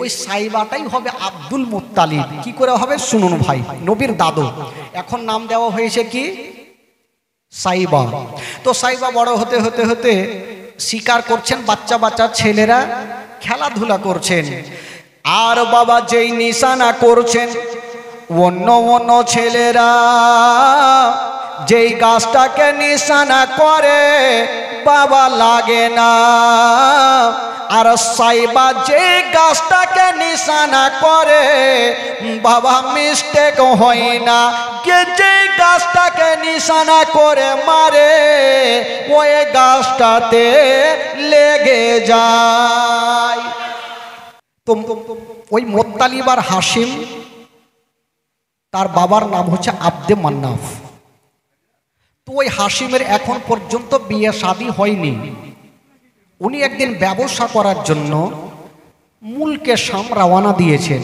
ওই সাইবাটাই হবে Abdul Muttalib. কি করে হবে শুনুন ভাই, নবীর দাদু। এখন নাম দেওয়া হয়েছে কি সাইবা। তো সাইবা বড় হতে হতে হতে শিকার করছেন, বাচ্চা বাচ্চা ছেলেরা খেলাধুলা করছেন। আর বাবা যেই নিশানা করছেন, অন্য অন্য ছেলেরা যেই গাছটাকে নিশানা করে বাবা লাগে না, আর সাইবা যে গাছটাকে নিশানা করে বাবা মিস্টেক হয় না, কে যে গাছটাকে নিশানা করে মারে ওই গাছটাতে লেগে যায়। তো ওই মুত্তালিব আর হাশিম, তার বাবার নাম হচ্ছে আব্দে মান্নাফ। তো ওই হাশিমের এখন পর্যন্ত বিয়ে শাদী হয়নি। উনি একদিন ব্যবসা করার জন্য মুলকে শাম রওনা দিয়েছেন।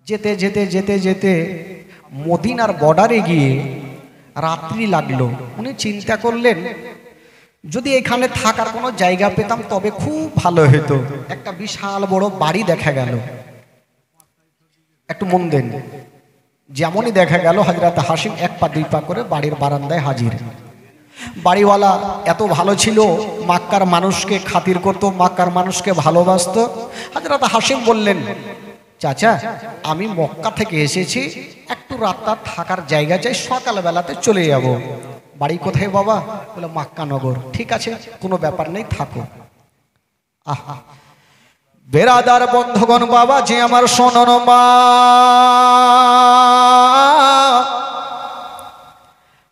যেতে যেতে যেতে যেতে মদিনার বর্ডারে গিয়ে রাত্রি লাগলো। উনি চিন্তা করলেন যদি এখানে থাকার কোনো জায়গা পেতাম তবে খুব ভালো হতো। একটা বিশাল বড় বাড়ি দেখা গেল। একটু মন দেন, যেমনই দেখা গেল হযরত হাশিম এক পা দুই পা করে বাড়ির বারান্দায় হাজির। বাড়িওয়ালা এত ভালো ছিল, মক্কার মানুষকে খাতির করত, মক্কার মানুষকে ভালোবাসতো। হযরত হাশিম বললেন, চাচা আমি মক্কা থেকে এসেছি, একটু রাতটা থাকার জায়গা চাই, সকালবেলাতে চলে যাব। বাড়ি কোথায় বাবা? বলে মক্কা নগর। ঠিক আছে, কোনো ব্যাপার নেই, থাকো। আহা বেরাদার বন্ধুগণ, বাবা যে আমার শোনন মা,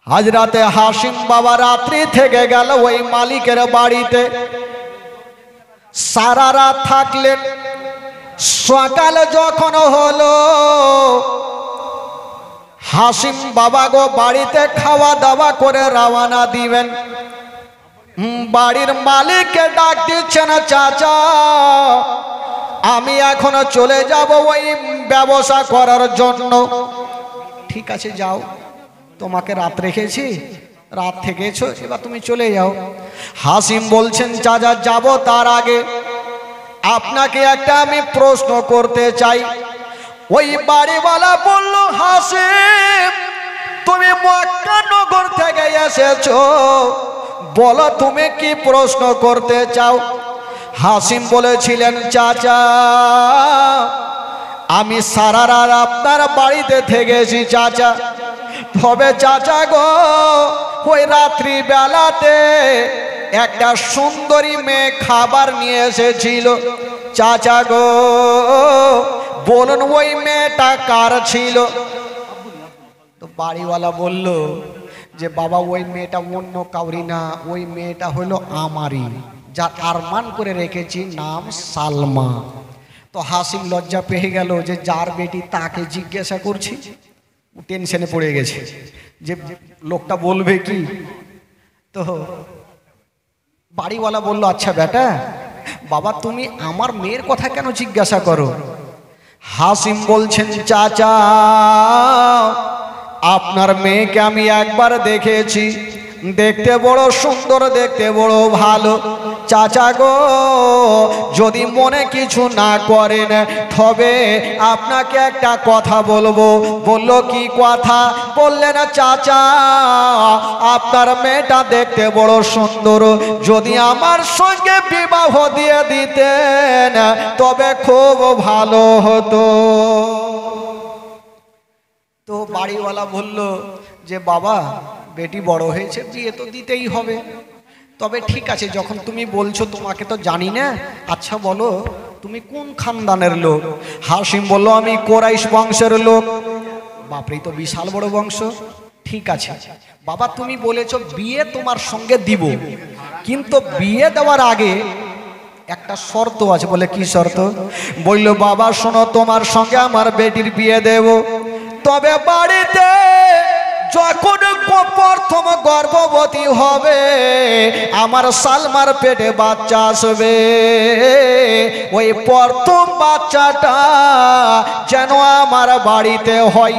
হযরতে হাশিম বাবা রাত্রি থেকে গেল ওই মালিকের বাড়িতে, সারা রাত থাকলেন। সকাল যখন হলো হাশিম বাবা গো বাড়িতে খাওয়া দাওয়া করে রওনা দিবেন। বাড়ির মালিককে ডাক দিচ্ছেন, চাচা আমি এখনো চলে যাব ওই ব্যবসা করার জন্য। ঠিক আছে যাও, তোমাকে রাত রেখেছি, রাত থেকেছো, এবার তুমি চলে যাও। হাশিম বলছেন, চাচা যাব তার আগে আপনাকে একটা আমি প্রশ্ন করতে চাই। ওই বাড়িওয়ালা বলল, হাশিম তুমি মক্কা নগর থেকে এসেছো, বলো তুমি কি প্রশ্ন করতে চাও। হাশিম বলেছিলেন, চাচা আমি সারা রাত আপনার বাড়িতে থেকেছি চাচা, তবে চাচা গো ওই রাত্রি বেলাতে একটা সুন্দরী মেয়ে খাবার নিয়ে এসেছিল। চাচা গো বলুন ওই মেয়েটা কার ছিল? তো বাড়িওয়ালা বলল যে বাবা ওই মেয়েটা অন্য কাউরি না, ওই মেয়েটা হলো আমারই, যার আরমান করে রেখেছি নাম সালমা। তো হাশিম লজ্জা পেয়ে গেল যে যার বেটি তাকে জিজ্ঞাসা করছি, টেনশনে পড়ে গেছে যে লোকটা বলবে কি। তো বাড়িওয়ালা বলল, আচ্ছা বেটা বাবা তুমি আমার মেয়ের কথা কেন জিজ্ঞাসা করো? হাশিম বলছেন, চাচা আপনার মেয়েকে আমি একবার দেখেছি, দেখতে বড় সুন্দর, দেখতে বড় ভালো। চাচা গো যদি মনে কিছু না করেন তবে আপনাকে একটা কথা বলবো। বলল কি কথা? বললেন, চাচা আপনার মেয়েটা দেখতে বড় সুন্দর, যদি আমার সঙ্গে বিবাহ দিয়ে দিতেন তবে খুব ভালো হতো। তো বাড়িওয়ালা বলল যে বাবা বেটি বড় হয়েছে, বিয়ে তো দিতেই হবে। তবে ঠিক আছে যখন তুমি বলছো, তোমাকে তো জানি না, আচ্ছা বলো তুমি কোন খানদানের লোক? হাশিম বলল, আমি কুরাইশ বংশের লোক। বাপরে তো বিশাল বড় বংশ। ঠিক আছে বাবা তুমি বলেছো বিয়ে তোমার সঙ্গে দিব, কিন্তু বিয়ে দেওয়ার আগে একটা শর্ত আছে। বলে কি শর্ত? বলল বাবা শোনো, তোমার সঙ্গে আমার বেটির বিয়ে দেব, তবে বাড়িতে যখন প্রথম গর্ভবতী হবে আমার সালমার পেটে বাচ্চা আসবে, ওই প্রথম বাচ্চাটা যেন আমার বাড়িতে হয়।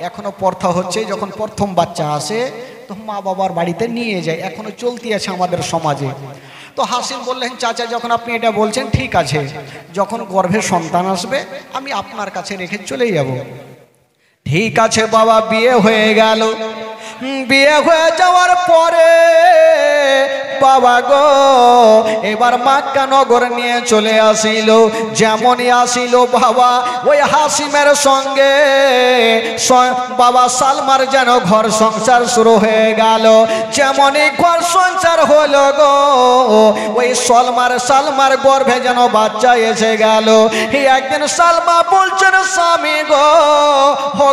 এখনো প্রথা হচ্ছে, যখন প্রথম বাচ্চা আসে তো মা বাবার বাড়িতে নিয়ে যায়, এখনো চলতি আছে আমাদের সমাজে। তো হাসিম বললেন, চাচা যখন আপনি এটা বলছেন ঠিক আছে, যখন গর্ভে সন্তান আসবে আমি আপনার কাছে রেখে চলে যাব। ঠিক আছে বাবা, বিয়ে হয়ে গেল। বিয়ে হয়ে যাওয়ার পরে বাবা গো এবার মক্কা নগর নিয়ে চলে আসিল। যেমনই আসিল বাবা ওই হাসিমের সঙ্গে বাবা সালমার যেন ঘর সংসার শুরু হয়ে গেল। যেমনই ঘর সংসার হলো গো ওই সালমার গর্ভে যেন বাচ্চা এসে গেল। একদিন সালমা বলছেন, স্বামী গো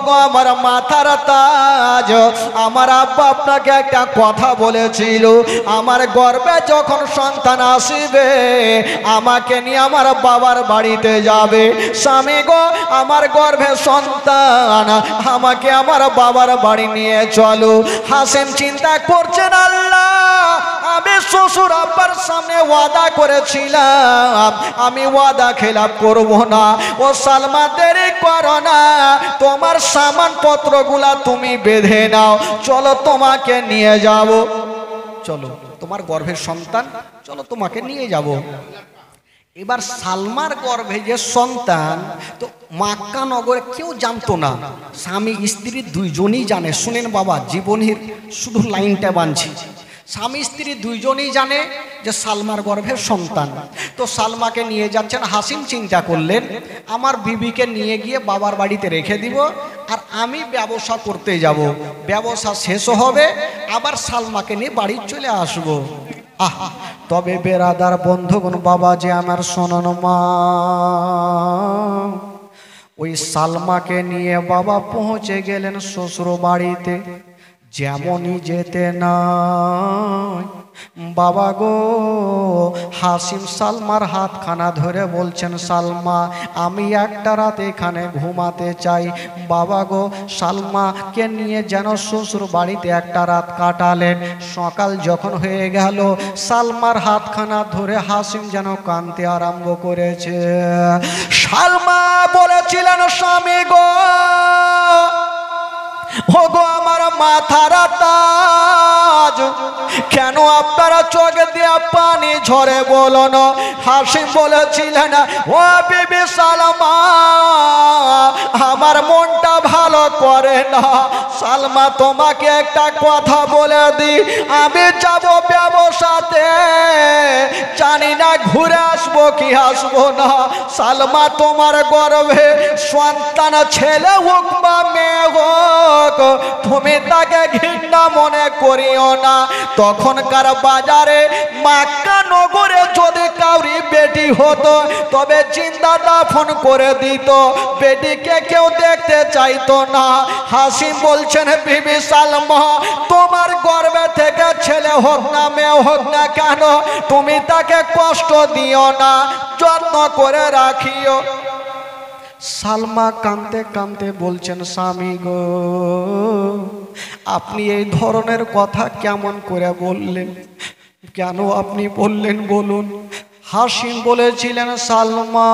গো আমার মাথার তাজ, আমার আব্বা আপনাকে একটা কথা বলেছিল, আমার গর্ভে যখন সন্তান আসবে আমাকে নিয়ে আমার বাবার বাড়িতে যাবে। স্বামী গো আমার গর্ভে সন্তান, আমাকে আমার বাবার বাড়ি নিয়ে চলো। হাসিম চিন্তা করছেন, আল্লাহ আমি শ্বশুর আব্বার সামনে ওয়াদা করেছিলাম, আমি ওয়াদা খেলাপ করব না। ও সালমা দেরি করো না, তোমার সামানপত্রগুলা তুমি বেঁধে নাও, চলো তোমাকে নিয়ে যাব। চলো তোমার গর্ভের সন্তান, চলো তোমাকে নিয়ে যাব। এবার সালমার গর্ভে যে সন্তান, তো মক্কা নগরে কেউ জানতো না, স্বামী স্ত্রী দুইজনই জানে। শুনেন বাবা, জীবনের শুধু লাইনটা বানছি। স্বামী স্ত্রী দুইজনই জানে যে সালমার গর্ভের সন্তান। তো সালমাকে নিয়ে যাচ্ছেন। হাসিম চিন্তা করলেন, আমার বিবিকে নিয়ে গিয়ে বাবার বাড়িতে রেখে দিব, আর আমি ব্যবসা করতে যাব, ব্যবসা শেষ হবে আবার সালমাকে নিয়ে বাড়ি চলে আসব। আহা, তবে বেরাদার বন্ধুগণ, বাবা যে আমার শোনন মা, ওই সালমাকে নিয়ে বাবা পৌঁছে গেলেন শ্বশুর বাড়িতে। যেমনই যেতে নাই বাবা গো হাসিম সালমার হাতখানা ধরে বলছেন, সালমা আমি একটা রাত এখানে ঘুমাতে চাই। বাবা গো সালমাকে নিয়ে যেন শ্বশুর বাড়িতে একটা রাত কাটালেন। সকাল যখন হয়ে গেল সালমার হাতখানা ধরে হাসিম যেন কাঁদতে আরম্ভ করেছে। সালমা বলেছিলেন, স্বামী গো ওগো আমার মাথার তাজ, কেন আপনারা চোখে দিয়ে পানি ঝরে বলো না? হাসিম বলেছিলেন, ও বিবি সালমা আমার মনটা ভালো করে না। সালমা তোমাকে একটা কথা বলে দি, আমি যাব ব্যবসাতে, জানি না ঘুরে আসবো কি আসবো না। সালমা তোমার গর্ভে সন্তান ছেলে হোক বা মেয়ে হোক, তুমি তাকে ঘৃণা মনে করিও না। তখনকার বাজারে মক্কা নগরে যদি কাউরি বেটি হতো তবে জিন্দা দাফন করে দিত, বেটিকে কেউ দেখতে চাইতো না। হাসিম বলছেন, বিবি সালমা তোমার গর্ভে থেকে ছেলে হোক না মেয়ে হোক না কেন, তুমি তাকে কষ্ট দিও না, যত্ন করে রাখিও। সালমা কাঁদতে কাঁদতে বলছেন, স্বামী গো আপনি এই ধরনের কথা কেমন করে বললেন, কেন আপনি বললেন বলুন? হাসিম বলেছিলেন, সালমা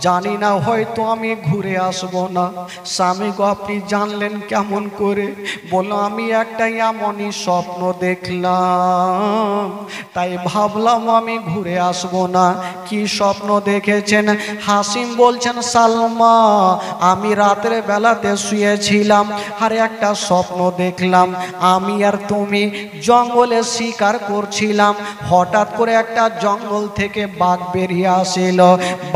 জানি না হয়তো আমি ঘুরে আসব না। স্বামী গো আপনি জানলেন কেমন করে? বলল, আমি একটা এমনই স্বপ্ন দেখলাম, তাই ভাবলাম আমি ঘুরে আসব না। কি স্বপ্ন দেখেছেন? হাসিম বলছেন, সালমা আমি রাতের বেলাতে শুয়েছিলাম আর একটা স্বপ্ন দেখলাম, আমি আর তুমি জঙ্গলে শিকার করছিলাম। হঠাৎ করে একটা জঙ্গল থেকে বাঘ বেরিয়ে আসিল,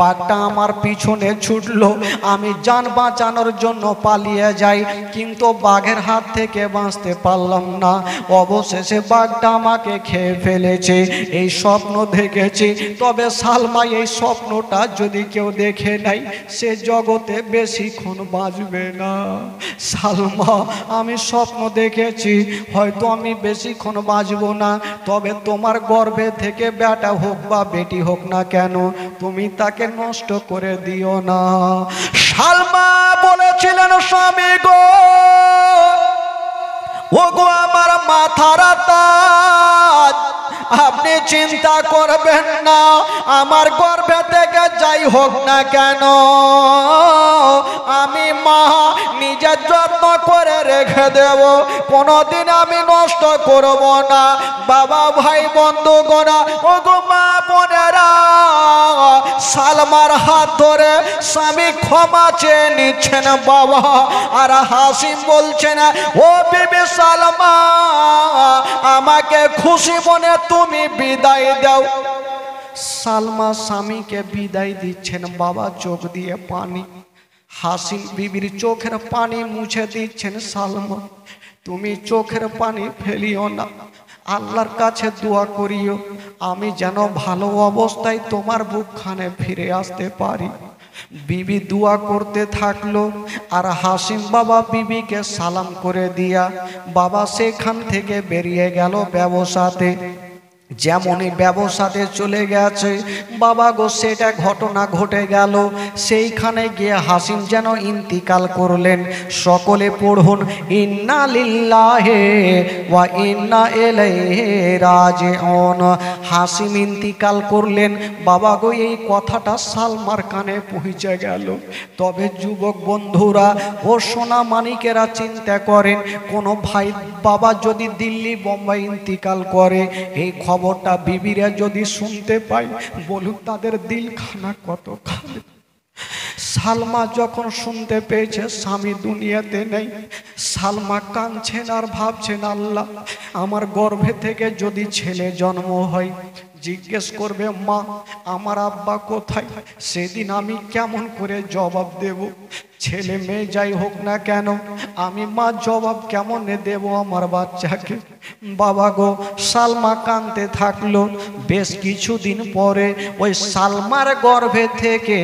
বাঘটা আমার পিছনে ছুটলো, আমি জান বাঁচানোর জন্য পালিয়ে যাই, কিন্তু বাঘের হাত থেকে বাঁচতে পারলাম না। অবশেষে বাঘটা আমাকে খেয়ে ফেলেছে। এই স্বপ্ন দেখেছি। তবে সালমা এই স্বপ্নটা যদি কেউ দেখে নাই সে জগতে বেশিক্ষণ বাঁচবে না। সালমা আমি স্বপ্ন দেখেছি, হয়তো আমি বেশিক্ষণ বাঁচবো না, তবে তোমার গর্ভে থেকে বেটা হোক বা বেটি হোক না কেন তুমি তাকে নষ্ট করে দিও না। সালমা বলেছিলেন, স্বামী গো ওগো আমার মাথার তাজ, আপনি চিন্তা করবেন না, আমার গর্ভে থেকে যাই হোক না কেন আমি মা নিজের যত্ন করে রেখে দেব, কোনোদিন আমি নষ্ট করব না। বাবা ভাই বন্ধুগণা ও গো মা বোনেরা, সালমার হাত ধরে স্বামী ক্ষমা চেয়ে নিচ্ছেন বাবা। আর হাসিম বলছেন, ও বিবি সালমা, আমাকে খুশি মনে তুমি বিদায় দাও। সালমা স্বামীকে বিদায় দিচ্ছেন বাবা, চোখ দিয়ে পানি। হাসিম বিবির চোখের পানি মুছে দিচ্ছেন। সালমা, তুমি চোখের পানি ফেলিও না, আল্লাহর কাছে দোয়া করিও আমি যেন ভালো অবস্থায় তোমার বুকখানে ফিরে আসতে পারি। বিবি দোয়া করতে থাকলো, আর হাসিম বাবা বিবিকে সালাম করে দিয়া বাবা সেখান থেকে বেরিয়ে গেল ব্যবসাতে। যেমনই ব্যবসাতে চলে গেছে বাবা গো, সেটা ঘটনা ঘটে গেল। সেইখানে গিয়ে হাসিম যেন ইন্তিকাল করলেন। সকলে পড়ুন, ইন্না লিল্লাহি ওয়া ইন্না ইলাইহি রাজিউন। হাসিম ইন্তিকাল করলেন বাবা গো, এই কথাটা সালমার কানে পৌঁছে গেল। তবে যুবক বন্ধুরা ও সোনা মানিকেরা চিন্তা করেন, কোনো ভাই বাবা যদি দিল্লি বোম্বাই ইন্তিকাল করে, এই খবরটা বিবিরা যদি শুনতে পায়, বলুক তাদের দিলখানা কত খাবে। সালমা যখন শুনতে পেয়েছে স্বামী দুনিয়াতে নেই, সালমা কাঁদছেন আর ভাবছেন, আল্লাহ আমার গর্ভে থেকে যদি ছেলে জন্ম হয়, জিজ্ঞেস করবে মা আমার আব্বা কোথায়, সেদিন আমি কেমন করে জবাব দেব? ছেলে মেয়ে যাই হোক না কেন, আমি মা জবাব কেমন দেব আমার বাচ্চাকে? বাবা গো, সালমা কাঁদতে থাকলো। বেশ কিছুদিন পরে ওই সালমার গর্ভে থেকে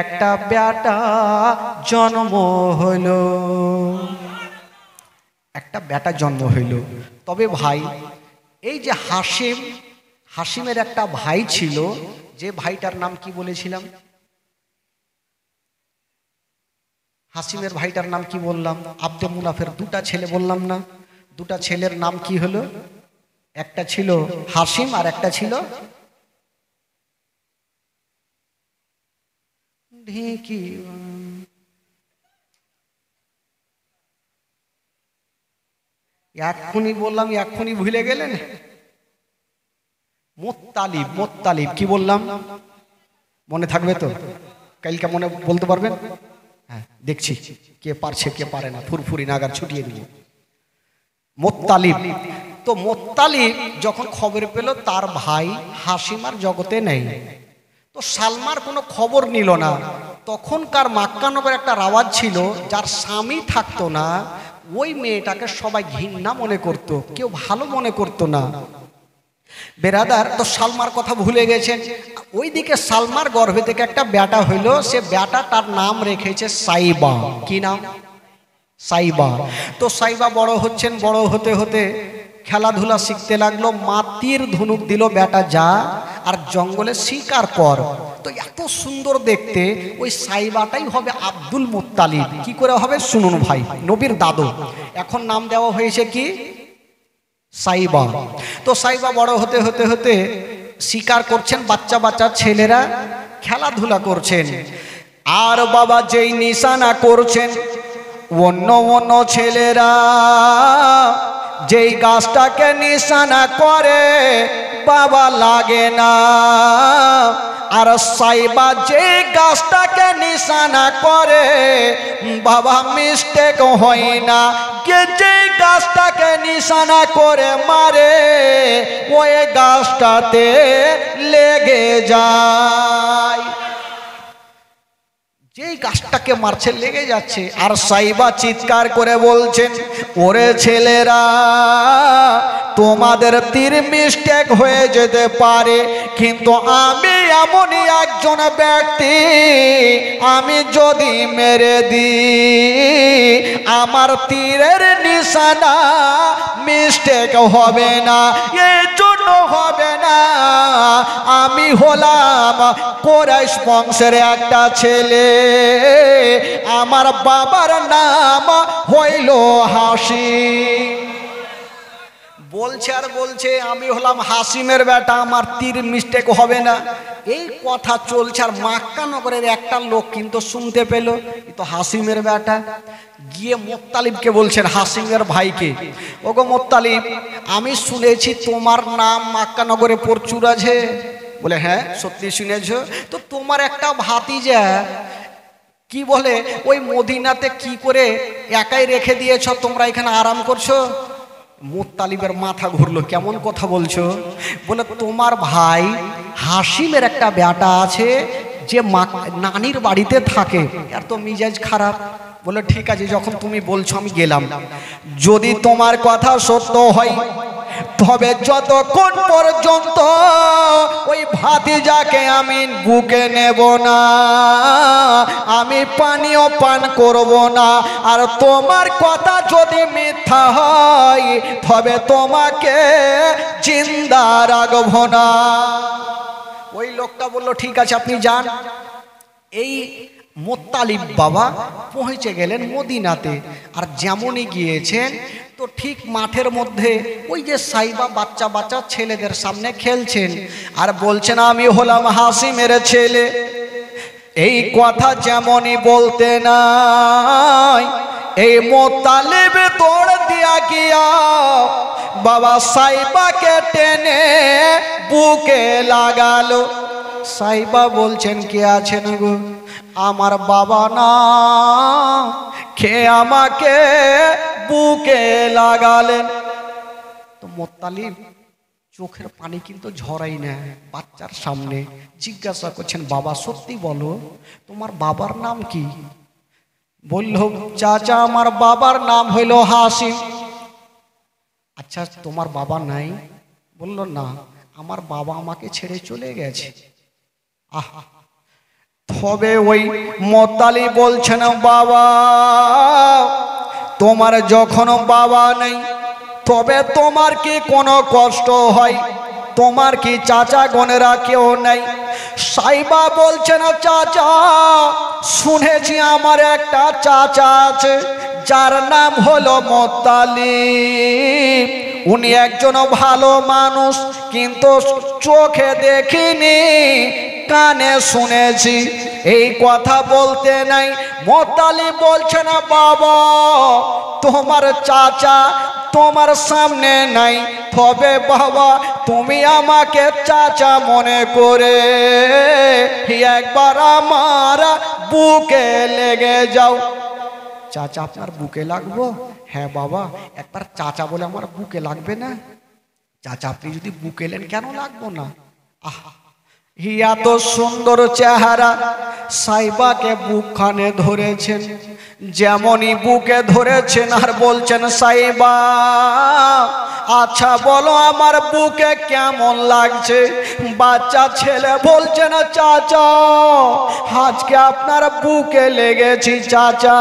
একটা বেটা জন্ম হইল। একটা বেটা জন্ম হইল। তবে ভাই, এই যে হাসিমের একটা ভাই ছিল, যে ভাইটার নাম কি বলেছিলাম? হাসিমের ভাইটার নাম কি বললাম? আব্দে মুনাফের দুটা ছেলে বললাম না? দুটা ছেলের নাম কি হলো? একটা ছিল হাসিম আর একটা ছিল ঢেকি। এক্ষুনি বললাম, এক্ষুনি ভুলে গেলেন। মোত্তালিব। মোত্তালিব কি বললাম? মনে থাকবে তো? কালকে মনে বলতে পারবেন? হ্যাঁ, দেখছি কে পারছে কে পারে না, ফুরফুরি নাগার ছুটিয়ে দিব। মোত্তালিব। তো মোত্তালিব যখন খবর পেল তার ভাই হাসিম আর জগতে নেই, তো সালমার কোনো খবর নিল না। তখনকার মক্কা নগরে একটা রাওয়াজ ছিল, যার স্বামী থাকতো না ওই মেয়েটাকে সবাই ঘৃণা মনে করত, কেউ ভালো মনে করতো না। বেরাদার, তো সালমার কথা ভুলে গেছেন। ওইদিকে সালমার গর্ভে থেকে একটা বেটা হইল, সে বেটা তার নাম রেখেছে সাইবা। কি নাম? সাইবা। তো সাইবা বড় হচ্ছেন, বড় হতে হতে খেলাধুলা শিখতে লাগলো। মাটির ধনুক দিল, বেটা যা আর জঙ্গলে শিকার কর। তো এত সুন্দর দেখতে, ওই সাইবাটাই হবে আব্দুল মুত্তালিব। কি করে হবে শুনুন ভাই, নবীর দাদু। এখন নাম দেওয়া হয়েছে কি? সাইবা। তো সাইবা বড় হতে হতে হতে শিকার করছেন, বাচ্চা বাচ্চা ছেলেরা খেলাধুলা করছেন। আর বাবা যেই নিশানা করছেন, অন্য অন্য ছেলেরা যেই গাছটাকে নিশানা করে বাবা লাগে না, আর সাইবা যে গাছটাকে নিশানা করে বাবা মিস্টেক হয় না। কে যে গাছটাকে নিশানা করে মারে ওই গাছটাতে লেগে যায়। যেই গাছটাকে মারছে লেগে যাচ্ছে। আর সাইবা চিৎকার করে বলছেন, ওরে ছেলেরা, তোমাদের তীর মিস্টেক হয়ে যেতে পারে, কিন্তু আমি এমনই একজন ব্যক্তি, আমি যদি মেরে দিই আমার তীরের নিশানা মিস্টেক হবে না। এই জন্য হবে না, আমি হলাম কুরাইশ বংশের একটা ছেলে, আমার বাবার নাম হইল হাসিম। বলছে আর বলছে আমি হলাম হাসিমের বেটা, আমার তীর মিস্টেক হবে না। এই কথা চলছে আর মক্কা নগরের একটা লোক কিন্তু শুনতে পেল এ তো হাসিমের বেটা। গিয়ে মুত্তালিবকে বলছেন, হাসিমের ভাইকে, ওগো মুত্তালিব, আমি শুনেছি তোমার নাম মক্কা নগরে প্রচুর আছে। বলে হ্যাঁ সত্যি শুনেছ। তো তোমার একটা ভাতিজা কি বলে ওই মদিনাতে কি করে একাই রেখে দিয়েছ, তোমরা এখানে আরাম করছো। মুত্তালিবের মাথা ঘুরলো, কেমন কথা বলছো। বলে তোমার ভাই হাসিমের একটা বেটা আছে যে নানির বাড়িতে থাকে, আর তো মিজাজ খারাপ। বলে ঠিক আছে, যখন তুমি বলছো আমি গেলাম। যদি তোমার কথা সত্য হয় তবে যতক্ষণ পর্যন্ত ওই ভাতিজাকে আমি বুকে নেব না, আমি পানিও পান করব না। আর তোমার কথা যদি মিথ্যা হয় তবে তোমাকে জিন্দা রাখব না। ওই লোকটা বলল ঠিক আছে আপনি যান। এই মুত্তালিব বাবা পৌঁছে গেলেন মদিনাতে। আর যেমনই গিয়েছেন তো ঠিক মাঠের মধ্যে ওই যে সাইবা বাচ্চা বাচ্চা ছেলেদের সামনে খেলছেন আর বলছেন আমি হলাম হাসিমের ছেলে। এই কথা যেমনই বলতে নাই, এই মুত্তালিব দৌড় দিয়া গিয়া বাবা সাইবাকে টেনে বুকে লাগালো। সাইবা বলছেন কে আছেন গো? আমার বাবা না, কে আমাকে বুকে লাগালেন। তো মুত্তালিব চোখের পানি কিন্তু ঝরাই না, বাচ্চার সামনে জিজ্ঞাসা করছেন বাবা সত্যি বলো তোমার বাবার নাম কি? বলল চাচা আমার বাবার নাম হইল হাসিম। আচ্ছা তোমার বাবা নাই? বলল না, আমার বাবা আমাকে ছেড়ে চলে গেছে। আহা, তবে ওই মুত্তালিব বলছেন বাবা তোমার যখন বাবা নেই তবে তোমার কি কোনো কষ্ট হয়? তোমার কি চাচা গনেরা কেউ নাই? সাইবা বলছেন চাচা শুনেছি আমার একটা চাচা আছে যার নাম হলো মুত্তালিব। উনি একজন ভালো মানুষ, কিন্তু চোখে দেখিনি কানে শুনেছি। এই কথা বলতে নাই মুত্তালিব বলছেন বাবা তোমার চাচা তোমার সামনে নাই, তবে বাবা তুমি আমাকে চাচা মনে করে একবার আমার বুকে লেগে যাও। চাচা আপনার বুকে লাগবো? হ্যাঁ বাবা একবার চাচা বলে আমার বুকে লাগবে না? চাচা আপনি যদি বুকে এলেন কেন লাগবো না? আহা হিয়া তো সুন্দর চেহারা। সাইবাকে বুকখানে ধরেছেন, যেমনই বুকে ধরেছেন আর বলছেন সাইবা আচ্ছা বলো আমার বুকে কেমন লাগছে? বাচ্চা ছেলে বলছেন চাচা আজকে আপনার বুকে লেগেছি চাচা,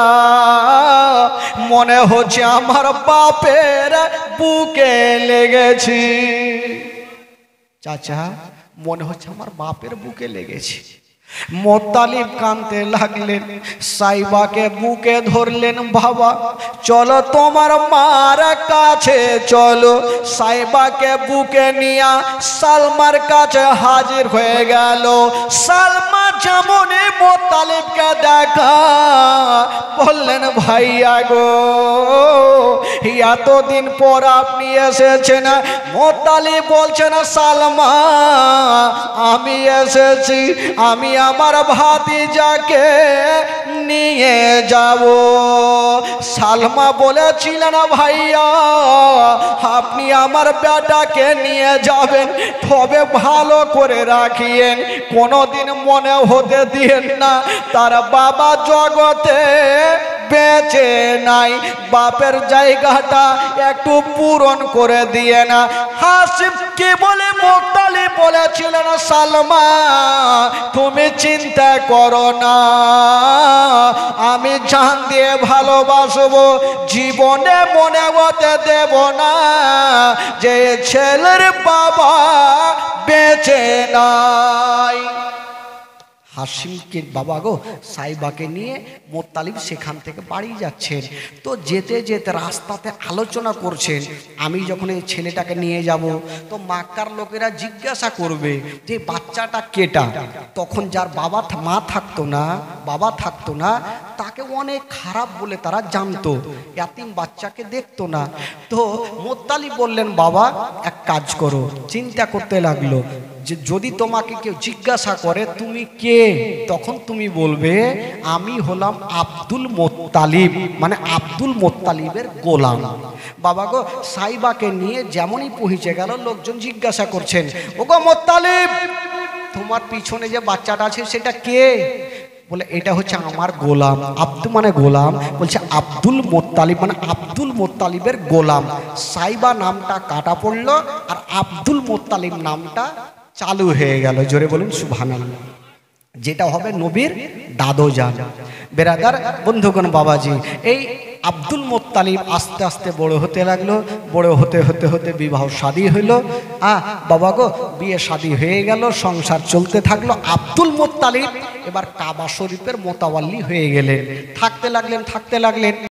মনে হচ্ছে আমার বাপের বুকে লেগেছি। চাচা মনে হচ্ছে আমার বাপের বুকে লেগেছে। মুত্তালিব কাঁদতে লাগলেন, সাইবাকে বুকে ধরলেন। বাবা চলো তোমার মার কাছে চলো। সাইবাকে বুকে নিয়ে সালমার কাছে হাজির হয়ে গেল। সালমা যেমনই মুত্তালিবকে দেখা বললেন ভাইয়া গো এতদিন পর আপনি এসেছেন। মুত্তালিব বলছেন সালমা আমি এসেছি, আমি আমার ভাতিজাকে নিয়ে যাব। সালমা বলেছিলেন ভাইয়া আপনি আমার বেটাকে নিয়ে যাবেন, তবে ভালো করে রাখিয়েন, কোনোদিন মনে হতে দিয়েন না তার বাবা জগতে বেঁচে নাই, বাপের জায়গাটা একটু পূরণ করে দিয়ে না। হাসিম কি বলে মুত্তালিব বলেছিলেন সালমা তুমি চিন্তা করো না, আমি জান দিয়ে ভালোবাসবো, জীবনে মনে হতে দেব না যে ছেলের বাবা বেঁচে নাই। হাসিমকে বাবা গো সাইবাকে নিয়ে মোত্তালিব সেখান থেকে বাড়ি যাচ্ছেন। তো যেতে যেতে রাস্তাতে আলোচনা করছেন, আমি যখন এই ছেলেটাকে নিয়ে যাব তো মক্কার লোকেরা জিজ্ঞাসা করবে যে বাচ্চাটা কেটা। তখন যার মা থাকতো না, বাবা থাকতো না, তাকে অনেক খারাপ বলে তারা জানতো, ইয়াতিম বাচ্চাকে দেখতো না। তো মোত্তালিব বললেন বাবা এক কাজ করো, চিন্তা করতে লাগলো যে যদি তোমাকে কেউ জিজ্ঞাসা করে তুমি কে, তখন তুমি বলবে আমি হলাম আব্দুল মোত্তালিব, মানে আব্দুল মোত্তালিবের গোলাম। বাবা গো সাইবাকে নিয়ে যেমনই পৌঁছে গেল, লোকজন জিজ্ঞাসা করছেন ওগো মোত্তালিব, তোমার পিছনে যে বাচ্চাটা আছে সেটা কে? বলে এটা হচ্ছে আমার গোলাম। আব্দু মানে গোলাম, বলছে আব্দুল মোত্তালিব মানে আব্দুল মোত্তালিবের গোলাম। সাইবা নামটা কাটা পড়লো আর আব্দুল মোত্তালিব নামটা চালু হয়ে গেল। জোরে বলুন সুবহানাল্লাহ। যেটা হবে নবীর দাদো জান। বেরাদার বন্ধুগণ বাবাজি, এই আব্দুল মোত্তালিব আস্তে আস্তে বড় হতে লাগলো, বড় হতে হতে হতে বিবাহ শাদী হইলো। বাবা গো বিয়ে শাদী হয়ে গেল, সংসার চলতে থাকলো। আব্দুল মোত্তালিব এবার কাবা শরীফের মোতাওয়াল্লি হয়ে গেলেন, থাকতে লাগলেন।